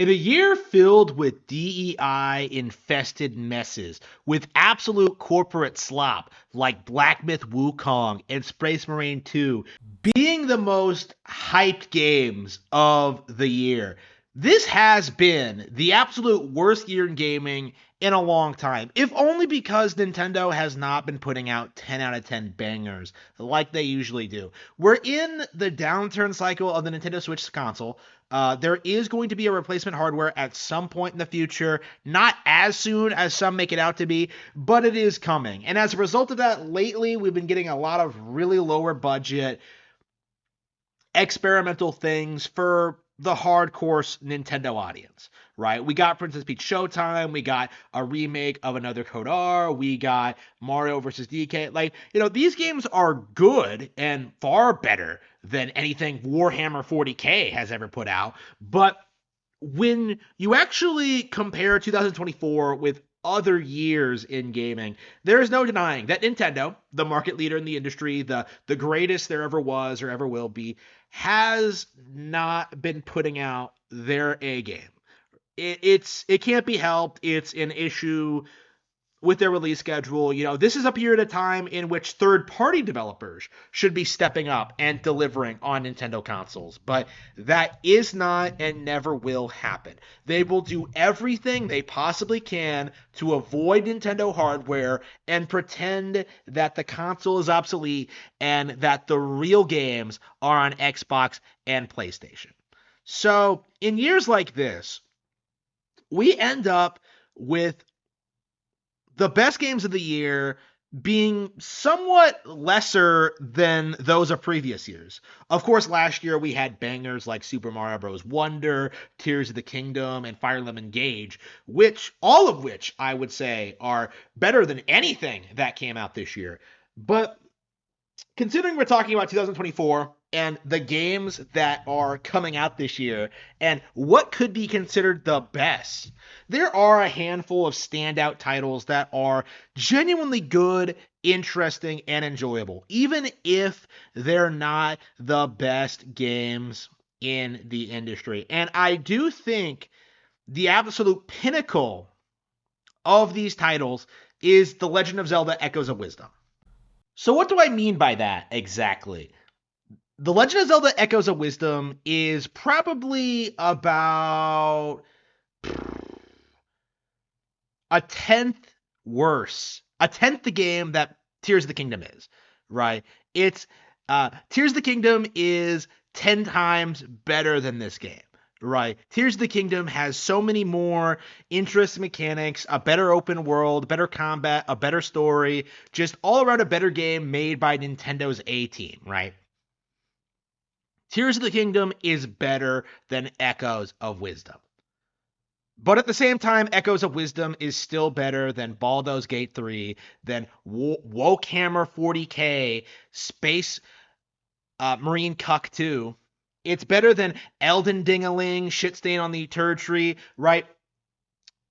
In a year filled with DEI-infested messes, with absolute corporate slop like Black Myth Wukong and Space Marine 2 being the most hyped games of the year, this has been the absolute worst year in gaming in a long time, if only because Nintendo has not been putting out 10 out of 10 bangers like they usually do. We're in the downturn cycle of the Nintendo Switch console. There is going to be a replacement hardware at some point in the future, not as soon as some make it out to be, but it is coming. And as a result of that, lately we've been getting a lot of really lower budget experimental things for the hardcore Nintendo audience, right? We got Princess Peach Showtime, we got a remake of another Code R, we got Mario vs. DK. Like, these games are good and far better than anything Warhammer 40K has ever put out, but when you actually compare 2024 with other years in gaming, there is no denying that Nintendo, the market leader in the industry, the greatest there ever was or ever will be, has not been putting out their A game. It can't be helped. It's an issue with their release schedule. This is a period of time in which third-party developers should be stepping up and delivering on Nintendo consoles, but that is not and never will happen. They will do everything they possibly can to avoid Nintendo hardware and pretend that the console is obsolete and that the real games are on Xbox and PlayStation. So, in years like this, we end up with the best games of the year being somewhat lesser than those of previous years. Of course, last year we had bangers like Super Mario Bros. Wonder, Tears of the Kingdom, and Fire Emblem Engage, all of which I would say are better than anything that came out this year. But considering we're talking about 2024 and the games that are coming out this year and what could be considered the best, there are a handful of standout titles that are genuinely good, interesting, and enjoyable, even if they're not the best games in the industry. And I do think the absolute pinnacle of these titles is The Legend of Zelda Echoes of Wisdom. So what do I mean by that exactly? The Legend of Zelda Echoes of Wisdom is probably about a tenth worse, a tenth the game that Tears of the Kingdom is, right? It's Tears of the Kingdom is 10 times better than this game, right? Tears of the Kingdom has so many more interesting mechanics, a better open world, better combat, a better story, just all around a better game made by Nintendo's A team, right? Tears of the Kingdom is better than Echoes of Wisdom. But at the same time, Echoes of Wisdom is still better than Baldur's Gate 3, than Wokehammer 40K, Space Marine Cuck 2. It's better than Elden Dingaling, Shitstain on the Turd Tree, right?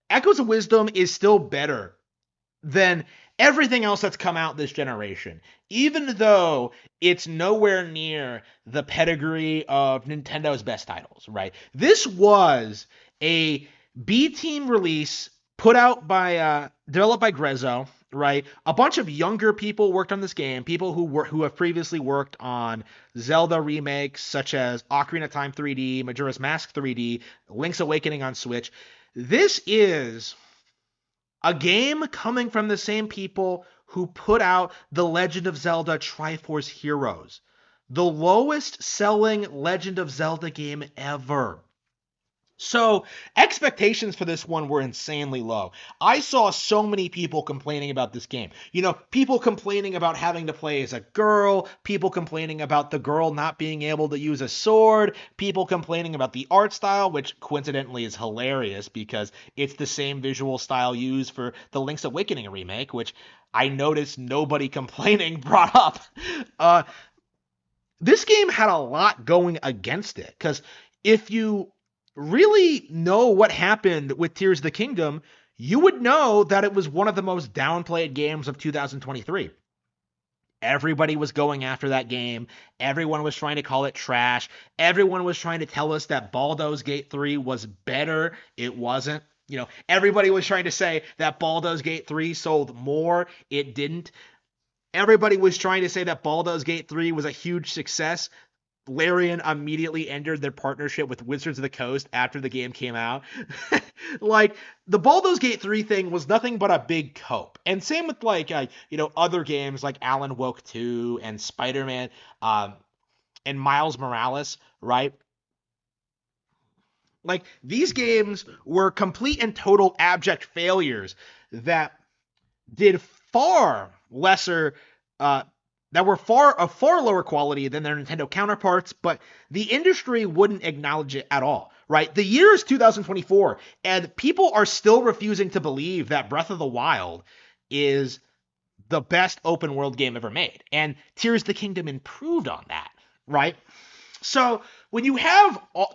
Echoes of Wisdom is still better than everything else that's come out this generation, even though it's nowhere near the pedigree of Nintendo's best titles, right? This was a B-team release put out by, developed by Grezzo, right? A bunch of younger people worked on this game, people who have previously worked on Zelda remakes such as Ocarina of Time 3D, Majora's Mask 3D, Link's Awakening on Switch. This is a game coming from the same people who put out The Legend of Zelda Triforce Heroes, the lowest selling Legend of Zelda game ever. So expectations for this one were insanely low. I saw so many people complaining about this game. People complaining about having to play as a girl, people complaining about the girl not being able to use a sword, people complaining about the art style, which coincidentally is hilarious because it's the same visual style used for the Link's Awakening remake, which I noticed nobody complaining brought up. This game had a lot going against it, because if you really know what happened with Tears of the Kingdom, you would know that it was one of the most downplayed games of 2023. Everybody was going after that game. Everyone was trying to call it trash. Everyone was trying to tell us that Baldur's Gate 3 was better. It wasn't. Everybody was trying to say that Baldur's Gate 3 sold more. It didn't. Everybody was trying to say that Baldur's Gate 3 was a huge success. Larian immediately ended their partnership with Wizards of the Coast after the game came out. Like, the Baldur's Gate 3 thing was nothing but a big cope. And same with, like, other games like Alan Wake 2 and Spider-Man and Miles Morales, right? Like, these games were complete and total abject failures that did far lesser that were of far lower quality than their Nintendo counterparts, but the industry wouldn't acknowledge it at all, right? The year is 2024, and people are still refusing to believe that Breath of the Wild is the best open world game ever made. And Tears of the Kingdom improved on that, right? So when you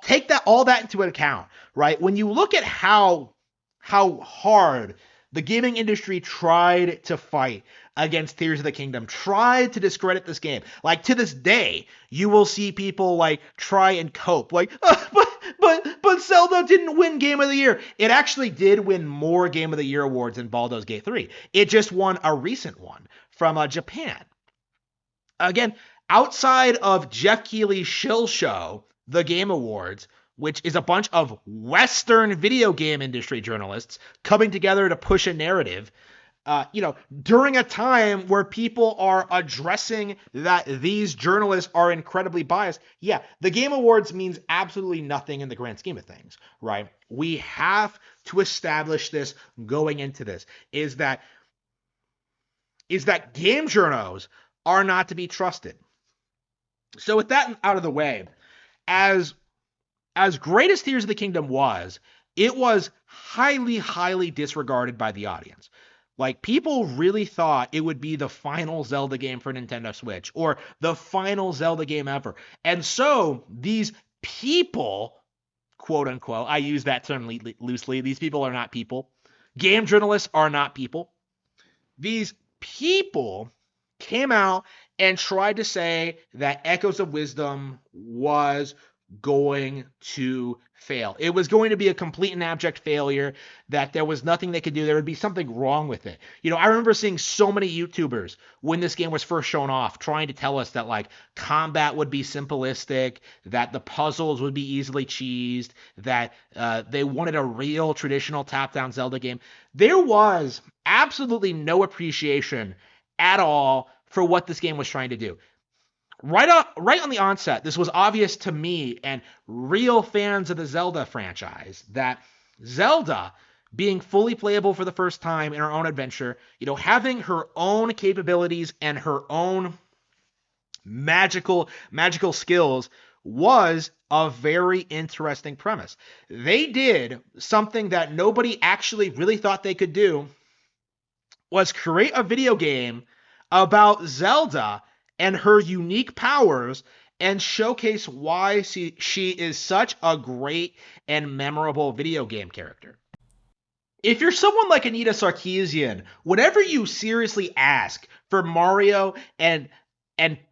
take all that into account, right? When you look at how hard the gaming industry tried to fight against Tears of the Kingdom, tried to discredit this game. Like, to this day, you will see people like try and cope, like, but Zelda didn't win Game of the Year. It actually did win more Game of the Year awards than Baldur's Gate 3. It just won a recent one from Japan. Again, outside of Jeff Keighley's shill show, the Game Awards, which is a bunch of Western video game industry journalists coming together to push a narrative, during a time where people are addressing that these journalists are incredibly biased. Yeah, the Game Awards means absolutely nothing in the grand scheme of things, right? We have to establish this going into this, is that game journos are not to be trusted. So with that out of the way, as great as Tears of the Kingdom was, it was highly, highly disregarded by the audience. Like, people really thought it would be the final Zelda game for Nintendo Switch, or the final Zelda game ever. And so these people, quote unquote, I use that term loosely, these people are not people. Game journalists are not people. These people came out and tried to say that Echoes of Wisdom was going to fail. It was going to be a complete and abject failure, that there was nothing they could do. There would be something wrong with it. I remember seeing so many YouTubers when this game was first shown off trying to tell us that, like, combat would be simplistic, that the puzzles would be easily cheesed, that they wanted a real traditional top-down Zelda game. There was absolutely no appreciation at all for what this game was trying to do. Right on the onset, this was obvious to me and real fans of the Zelda franchise that Zelda, being fully playable for the first time in her own adventure, having her own capabilities and her own magical skills, was a very interesting premise. They did something that nobody actually really thought they could do, was create a video game about Zelda and her unique powers, and showcase why she is such a great and memorable video game character. If you're someone like Anita Sarkeesian, whenever you seriously ask for Mario and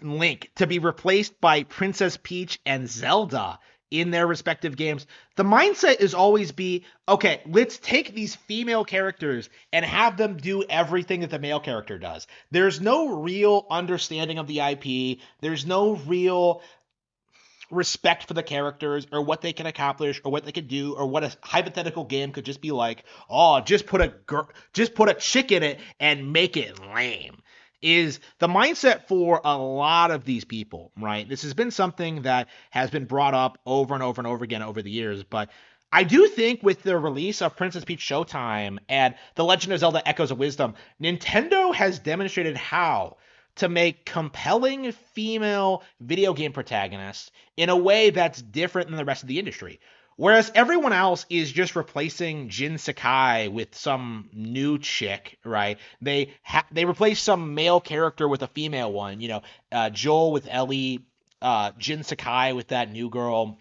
Link to be replaced by Princess Peach and Zelda in their respective games, the mindset is always be, okay, let's take these female characters and have them do everything that the male character does. There's no real understanding of the IP. There's no real respect for the characters or what they can accomplish or what they could do, or what a hypothetical game could just be like. Oh, just put a chick in it and make it lame, is the mindset for a lot of these people, right? This has been something that has been brought up over and over and over again over the years, but I do think with the release of Princess Peach Showtime and The Legend of Zelda Echoes of Wisdom, Nintendo has demonstrated how to make compelling female video game protagonists in a way that's different than the rest of the industry. Whereas everyone else is just replacing Jin Sakai with some new chick, right? They replace some male character with a female one. Joel with Ellie, Jin Sakai with that new girl.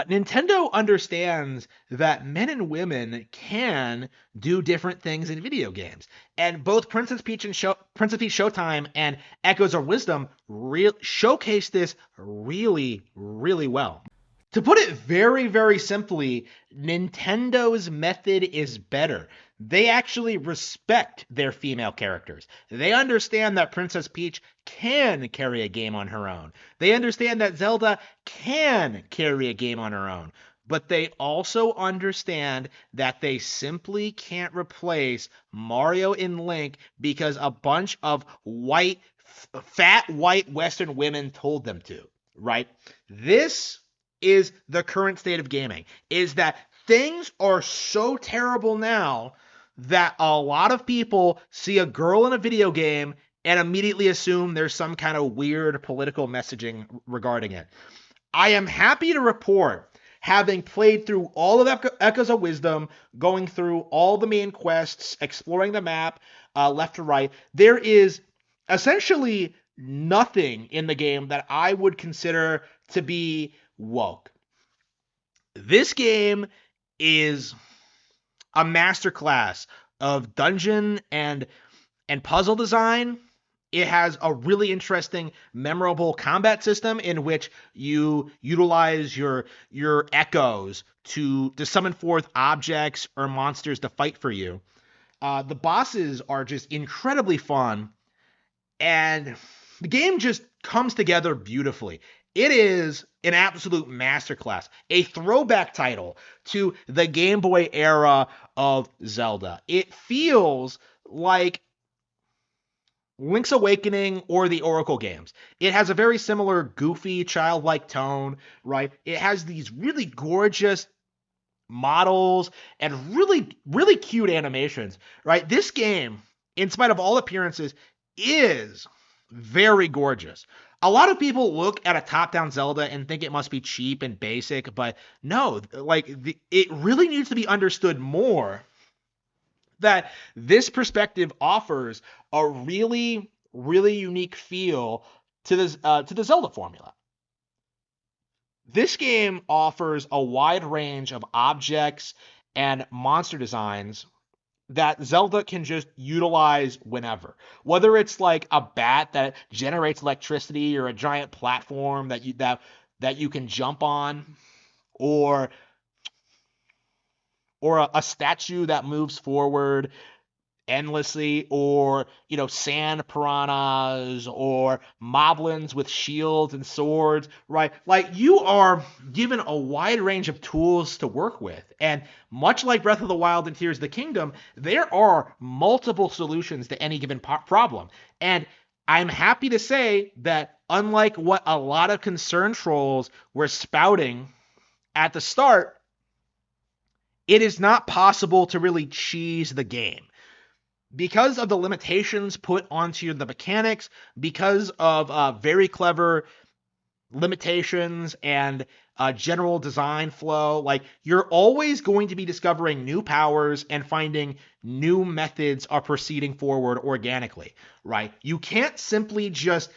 Nintendo understands that men and women can do different things in video games, and both Princess Peach Showtime and Echoes of Wisdom showcase this really, really well. To put it very, very simply, Nintendo's method is better. They actually respect their female characters. They understand that Princess Peach can carry a game on her own. They understand that Zelda can carry a game on her own. But they also understand that they simply can't replace Mario and Link because a bunch of fat white Western women told them to, right? This is the current state of gaming, is that things are so terrible now that a lot of people see a girl in a video game and immediately assume there's some kind of weird political messaging regarding it. I am happy to report, having played through all of Echoes of Wisdom, going through all the main quests, exploring the map left to right, there is essentially nothing in the game that I would consider to be woke. This game is a masterclass of dungeon and puzzle design. It has a really interesting, memorable combat system in which you utilize your echoes to summon forth objects or monsters to fight for you. The bosses are just incredibly fun, and the game just comes together beautifully. It is an absolute masterclass, a throwback title to the Game Boy era of Zelda. It feels like Link's Awakening or the Oracle games. It has a very similar goofy, childlike tone, right? It has these really gorgeous models and really, really cute animations, right? This game, in spite of all appearances, is very gorgeous. A lot of people look at a top-down Zelda and think it must be cheap and basic, but no, it really needs to be understood more that this perspective offers a really, really unique feel to the Zelda formula. This game offers a wide range of objects and monster designs that Zelda can just utilize whenever. Whether it's like a bat that generates electricity or a giant platform that you can jump on, or a statue that moves forward endlessly, or sand piranhas or moblins with shields and swords, right? Like, you are given a wide range of tools to work with, and much like Breath of the Wild and Tears of the Kingdom, there are multiple solutions to any given problem. And I'm happy to say that, unlike what a lot of concern trolls were spouting at the start, it is not possible to really cheese the game because of the limitations put onto the mechanics, because of very clever limitations and general design flow. Like, you're always going to be discovering new powers and finding new methods of proceeding forward organically, right? You can't simply just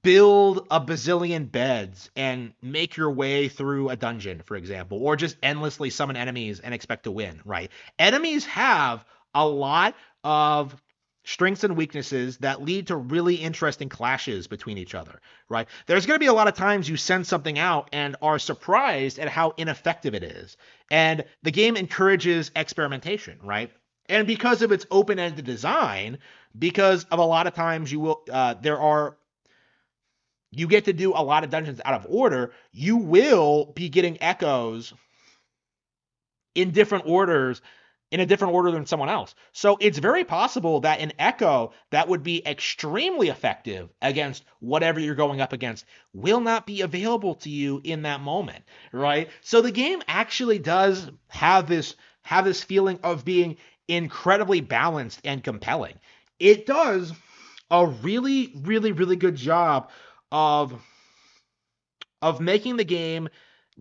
build a bazillion beds and make your way through a dungeon, for example, or just endlessly summon enemies and expect to win, right? Enemies have a lot of strengths and weaknesses that lead to really interesting clashes between each other, right? There's going to be a lot of times you send something out and are surprised at how ineffective it is. And the game encourages experimentation, right? And because of its open-ended design, because of a lot of times you get to do a lot of dungeons out of order, you will be getting echoes in different orders, in a different order than someone else. So it's very possible that an echo that would be extremely effective against whatever you're going up against will not be available to you in that moment, right? So the game actually does have this feeling of being incredibly balanced and compelling. It does a really, really, really good job of making the game,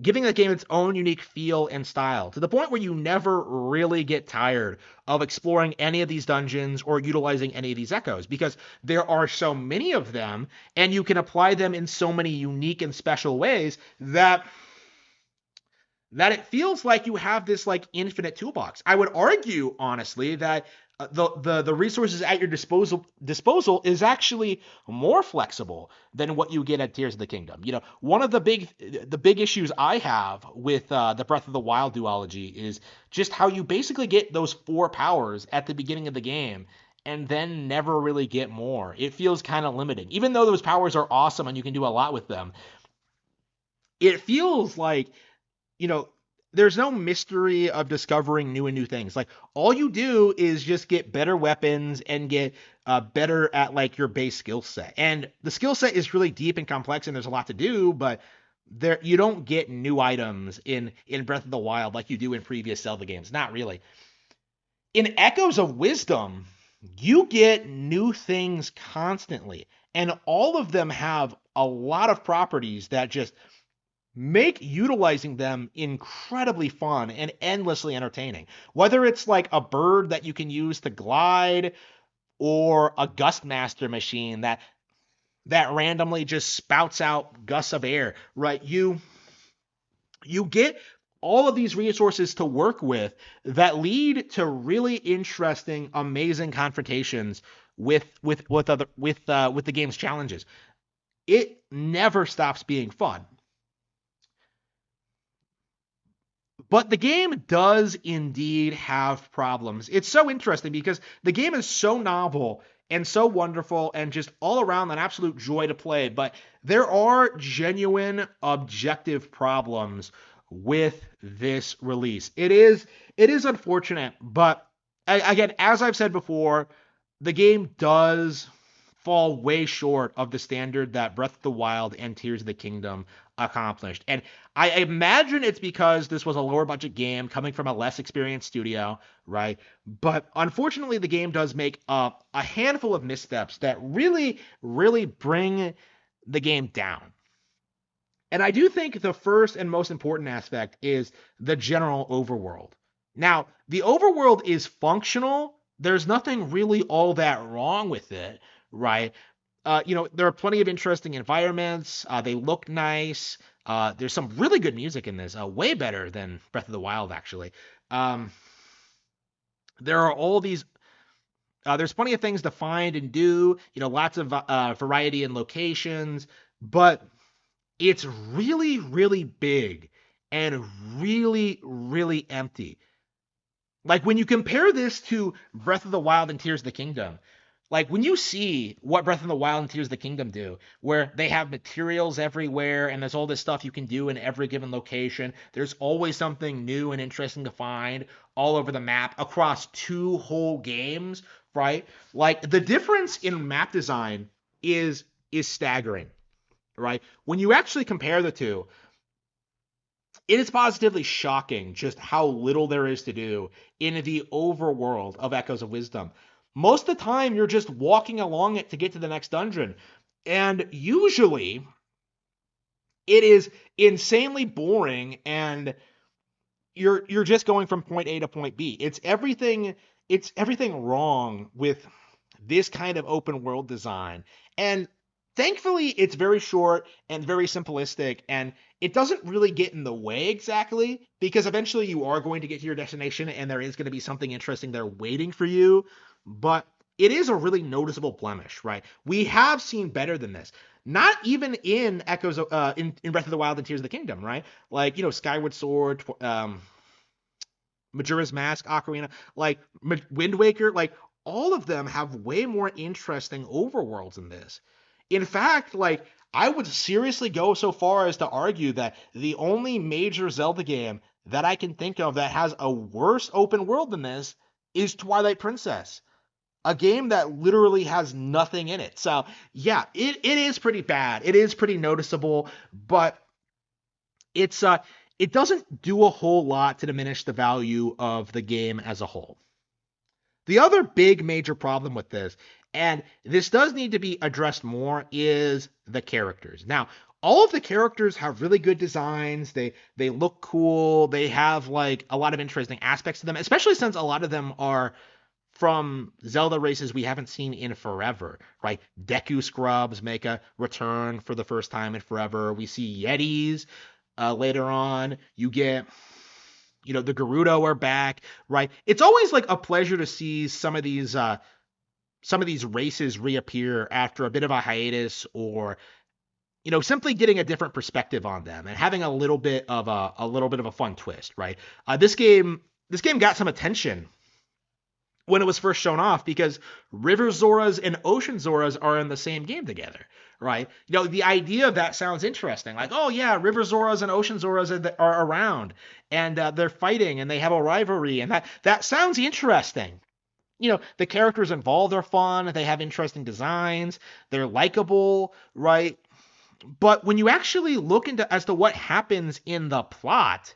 giving the game its own unique feel and style, to the point where you never really get tired of exploring any of these dungeons or utilizing any of these echoes, because there are so many of them and you can apply them in so many unique and special ways that that it feels like you have this like infinite toolbox. I would argue honestly that the resources at your disposal is actually more flexible than what you get at Tears of the Kingdom. You know, one of the big issues I have with the Breath of the Wild duology is just how you basically get those four powers at the beginning of the game and then never really get more. It feels kind of limiting. Even though those powers are awesome and you can do a lot with them, it feels like, you know, there's no mystery of discovering new and new things. Like all you do is just get better weapons and get better at like your base skill set. And the skill set is really deep and complex, and there's a lot to do, but there you don't get new items in Breath of the Wild like you do in previous Zelda games. Not really. In Echoes of Wisdom, you get new things constantly, and all of them have a lot of properties that just make utilizing them incredibly fun and endlessly entertaining. Whether it's like a bird that you can use to glide or a gust master machine that randomly just spouts out gusts of air, right? You get all of these resources to work with that lead to really interesting, amazing confrontations with the game's challenges. It never stops being fun. But the game does indeed have problems. It's so interesting because the game is so novel and so wonderful and just all around an absolute joy to play. But there are genuine objective problems with this release. It is unfortunate, but again, as I've said before, the game does fall way short of the standard that Breath of the Wild and Tears of the Kingdom accomplished. And I imagine it's because this was a lower budget game coming from a less experienced studio, right? But unfortunately, the game does make a handful of missteps that really, really bring the game down. And I do think the first and most important aspect is the general overworld. Now, the overworld is functional. There's nothing really all that wrong with it, right? There are plenty of interesting environments. They look nice. There's some really good music in this, way better than Breath of the Wild, actually. Um, there are all these. There's plenty of things to find and do. Lots of variety in locations, but it's really, really big and really, really empty. Like when you compare this to Breath of the Wild and Tears of the Kingdom, like when you see what Breath of the Wild and Tears of the Kingdom do, where they have materials everywhere and there's all this stuff you can do in every given location, there's always something new and interesting to find all over the map across two whole games, right? Like the difference in map design is staggering, right? When you actually compare the two, it is positively shocking just how little there is to do in the overworld of Echoes of Wisdom. Most of the time, you're just walking along it to get to the next dungeon. And usually, it is insanely boring and you're just going from point A to point B. It's everything wrong with this kind of open world design. And thankfully, it's very short and very simplistic, and it doesn't really get in the way exactly because eventually you are going to get to your destination and there is going to be something interesting there waiting for you. But it is a really noticeable blemish, right? We have seen better than this. Not even in Echoes in Breath of the Wild and Tears of the Kingdom, right? Like, Skyward Sword, Majora's Mask, Ocarina, like Wind Waker, like all of them have way more interesting overworlds than this. In fact, like I would seriously go so far as to argue that the only major Zelda game that I can think of that has a worse open world than this is Twilight Princess, a game that literally has nothing in it. So yeah, it is pretty bad. It is pretty noticeable, but it doesn't do a whole lot to diminish the value of the game as a whole. The other big major problem with this, and this does need to be addressed more, is the characters. Now, all of the characters have really good designs. They look cool. They have like a lot of interesting aspects to them, especially since a lot of them are from Zelda races we haven't seen in forever, right? Deku Scrubs make a return for the first time in forever. We see Yetis later on. You get The Gerudo are back, right? It's always like a pleasure to see some of these races reappear after a bit of a hiatus, or simply getting a different perspective on them and having a little bit of a fun twist, right? This game got some attention when it was first shown off because River Zoras and Ocean Zoras are in the same game together, right? The idea of that sounds interesting. Like, oh yeah, River Zoras and Ocean Zoras are around, and they're fighting and they have a rivalry, and that sounds interesting. The characters involved are fun, they have interesting designs, they're likable, right? But when you actually look into as to what happens in the plot,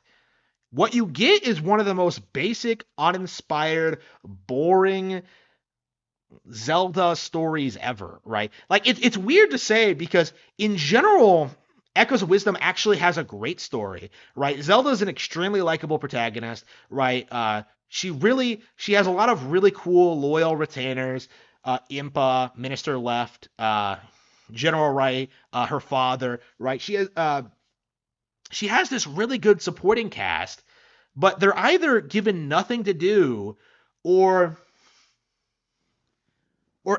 what you get is one of the most basic, uninspired, boring Zelda stories ever, right? Like it's weird to say because in general, Echoes of Wisdom actually has a great story, right? Zelda is an extremely likable protagonist, right? She has a lot of really cool, loyal retainers. Impa, Minister Left, General Wright, her father, right? She has this really good supporting cast, but they're either given nothing to do or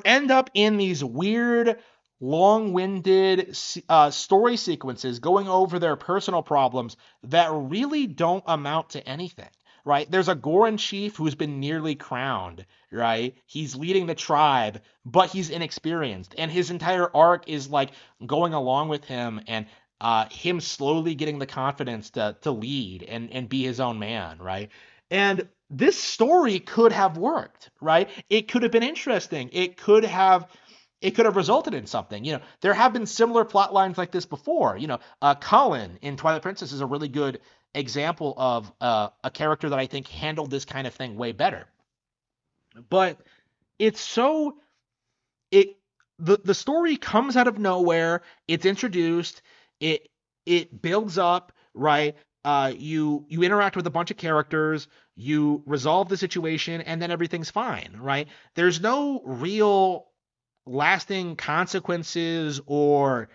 end up in these weird, long-winded story sequences going over their personal problems that really don't amount to anything. Right? There's a Goron chief who's been nearly crowned, right? He's leading the tribe, but he's inexperienced, and his entire arc is like going along with him and him slowly getting the confidence to lead and be his own man, right? And this story could have worked, right? It could have been interesting. It could have resulted in something. There have been similar plot lines like this before. Cullen in Twilight Princess is a really good example of a character that I think handled this kind of thing way better. But it's so it the story comes out of nowhere. It's introduced. It builds up, right? You interact with a bunch of characters, you resolve the situation, and then everything's fine, right? There's no real lasting consequences or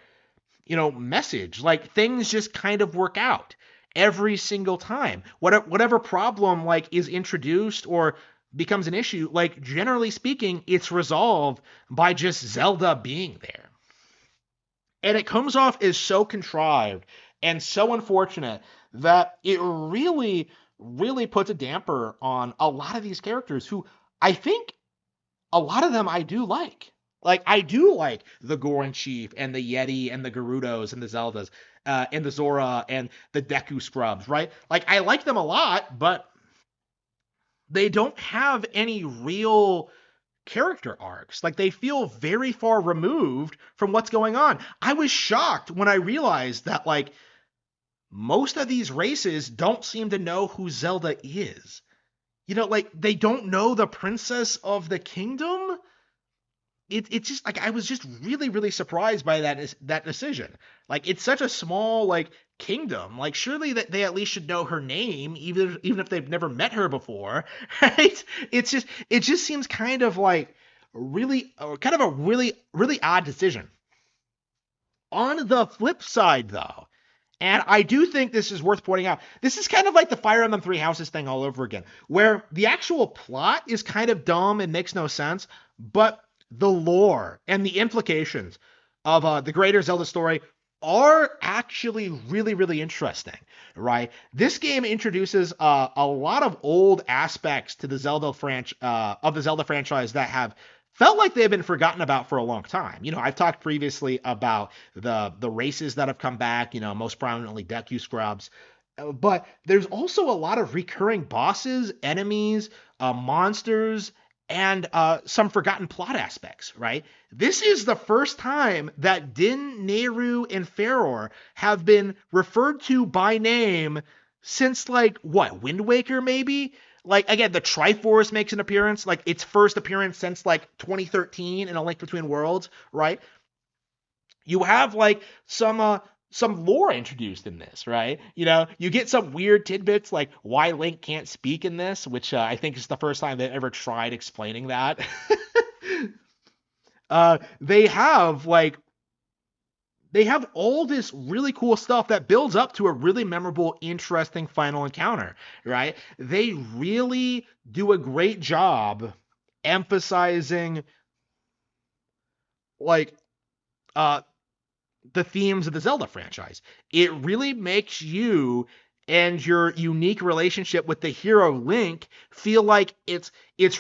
message. Like things just kind of work out every single time. Whatever problem like is introduced or becomes an issue, like generally speaking, it's resolved by just Zelda being there. And it comes off as so contrived and so unfortunate that it really, really puts a damper on a lot of these characters who I think a lot of them I do like. Like I do like the Goron Chief and the Yeti and the Gerudos and the Zeldas and the Zora and the Deku Scrubs, right? Like I like them a lot, but they don't have any real character arcs. Like they feel very far removed from what's going on. I was shocked when I realized that like most of these races don't seem to know who Zelda is. Like they don't know the princess of the kingdom. It's just like I was just really really surprised by that decision. Like it's such a small like kingdom. Like surely that they at least should know her name, even if they've never met her before, right? It just seems kind of like kind of a really really odd decision. On the flip side, though, and I do think this is worth pointing out. This is kind of like the Fire Emblem Three Houses thing all over again, where the actual plot is kind of dumb and makes no sense, but the lore and the implications of the greater Zelda story are actually really, really interesting, right? This game introduces a lot of old aspects to the Zelda franchise that have felt like they've been forgotten about for a long time. I've talked previously about the races that have come back, most prominently Deku Scrubs. But there's also a lot of recurring bosses, enemies, monsters, and some forgotten plot aspects, right? This is the first time that Din, Nehru, and Faror have been referred to by name since like what, Wind Waker maybe? Like again, the Triforce makes an appearance, like its first appearance since like 2013 in A Link Between Worlds, right? You have like some lore introduced in this, right? You get some weird tidbits like why Link can't speak in this, which I think is the first time they ever tried explaining that. They have like they have all this really cool stuff that builds up to a really memorable, interesting final encounter, right? They really do a great job emphasizing like uh the themes of the Zelda franchise. It really makes you and your unique relationship with the hero Link feel like it's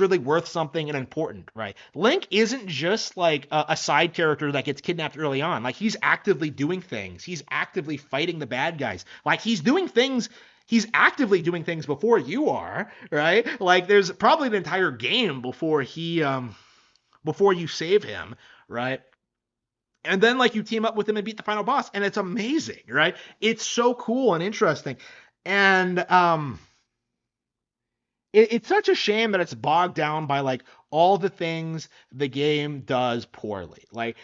really worth something and important, right? Link isn't just like a side character that gets kidnapped early on. Like he's actively doing things. He's actively fighting the bad guys. Like he's actively doing things before you are, right? Like there's probably an entire game before you save him, right? And then like you team up with him and beat the final boss, and it's amazing, right? It's so cool and interesting. And it's such a shame that it's bogged down by like all the things the game does poorly. Like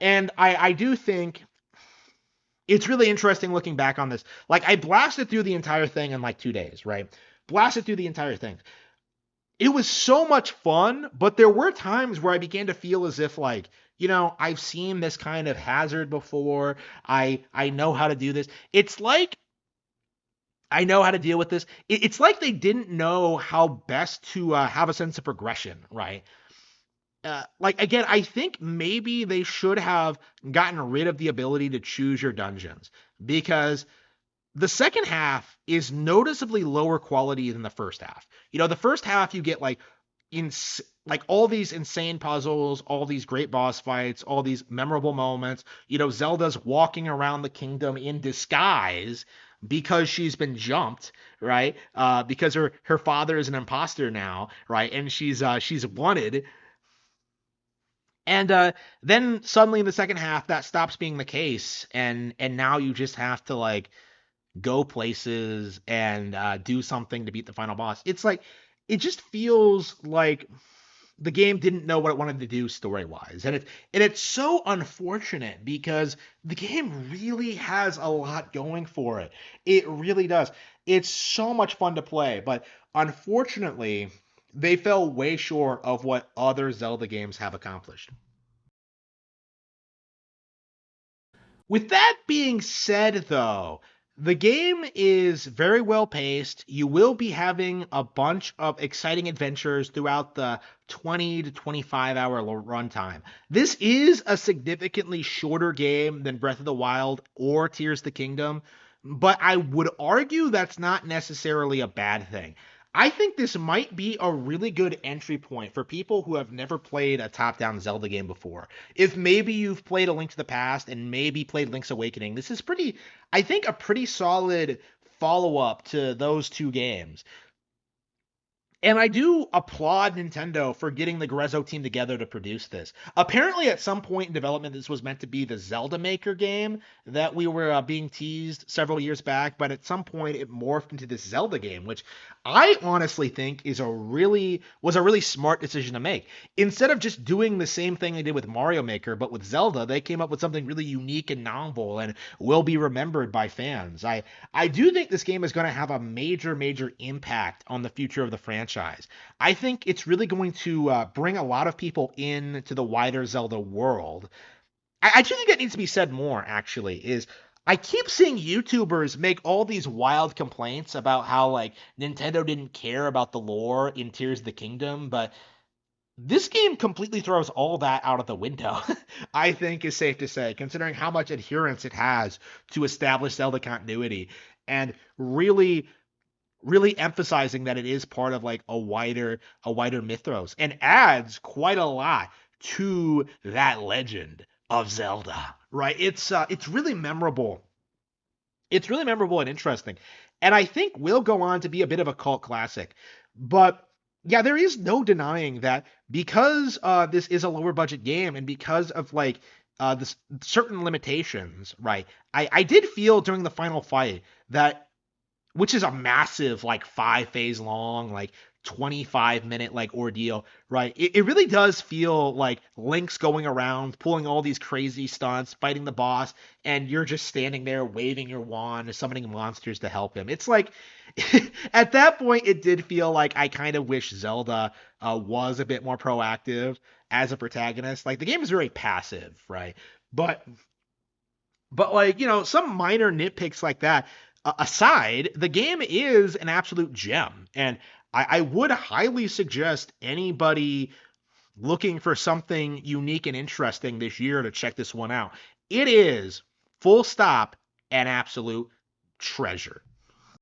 and I do think it's really interesting looking back on this. Like I blasted through the entire thing in like 2 days, right? Blasted through the entire thing. It was so much fun, but there were times where I began to feel as if like, I've seen this kind of hazard before. I know how to do this. It's like I know how to deal with this. It's like they didn't know how best to have a sense of progression, right? Like again, I think maybe they should have gotten rid of the ability to choose your dungeons because the second half is noticeably lower quality than the first half. The first half you get in like all these insane puzzles, all these great boss fights, all these memorable moments. Zelda's walking around the kingdom in disguise because she's been jumped, right? Because her father is an imposter now, right? And she's wanted. And then suddenly in the second half that stops being the case, and now you just have to like go places and do something to beat the final boss. It's like it just feels like the game didn't know what it wanted to do story wise, and it's so unfortunate because the game really has a lot going for it. It really does. It's so much fun to play, but unfortunately, they fell way short of what other Zelda games have accomplished. With that being said, though, the game is very well paced. You will be having a bunch of exciting adventures throughout the 20 to 25 hour runtime. This is a significantly shorter game than Breath of the Wild or Tears of the Kingdom, but I would argue that's not necessarily a bad thing. I think this might be a really good entry point for people who have never played a top down Zelda game before. If maybe you've played A Link to the Past and maybe played Link's Awakening, this is I think, a pretty solid follow up to those two games. And I do applaud Nintendo for getting the Grezzo team together to produce this. Apparently, at some point in development, this was meant to be the Zelda Maker game that we were being teased several years back, but at some point it morphed into this Zelda game, which I honestly think was a really smart decision to make. Instead of just doing the same thing they did with Mario Maker, but with Zelda, they came up with something really unique and novel and will be remembered by fans. I do think this game is going to have a major, major impact on the future of the franchise. I think it's really going to bring a lot of people into the wider Zelda world. I do think that needs to be said more, actually, is I keep seeing YouTubers make all these wild complaints about how, like, Nintendo didn't care about the lore in Tears of the Kingdom, but this game completely throws all that out of the window, I think is safe to say, considering how much adherence it has to established Zelda continuity and really emphasizing that it is part of like a wider mythos and adds quite a lot to that legend of Zelda. Right? It's really memorable. It's really memorable and interesting. And I think will go on to be a bit of a cult classic. But yeah, there is no denying that because this is a lower budget game and because of like this certain limitations, right? I did feel during the final fight that, which is a massive like 5 phase long, like 25-minute like ordeal, right? It really does feel like Link's going around pulling all these crazy stunts, fighting the boss, and you're just standing there waving your wand, summoning monsters to help him. It's like at that point, it did feel like I kind of wish Zelda was a bit more proactive as a protagonist. Like the game is very passive, right? But But like, some minor nitpicks like that aside, the game is an absolute gem. And I would highly suggest anybody looking for something unique and interesting this year to check this one out. It is full stop an absolute treasure.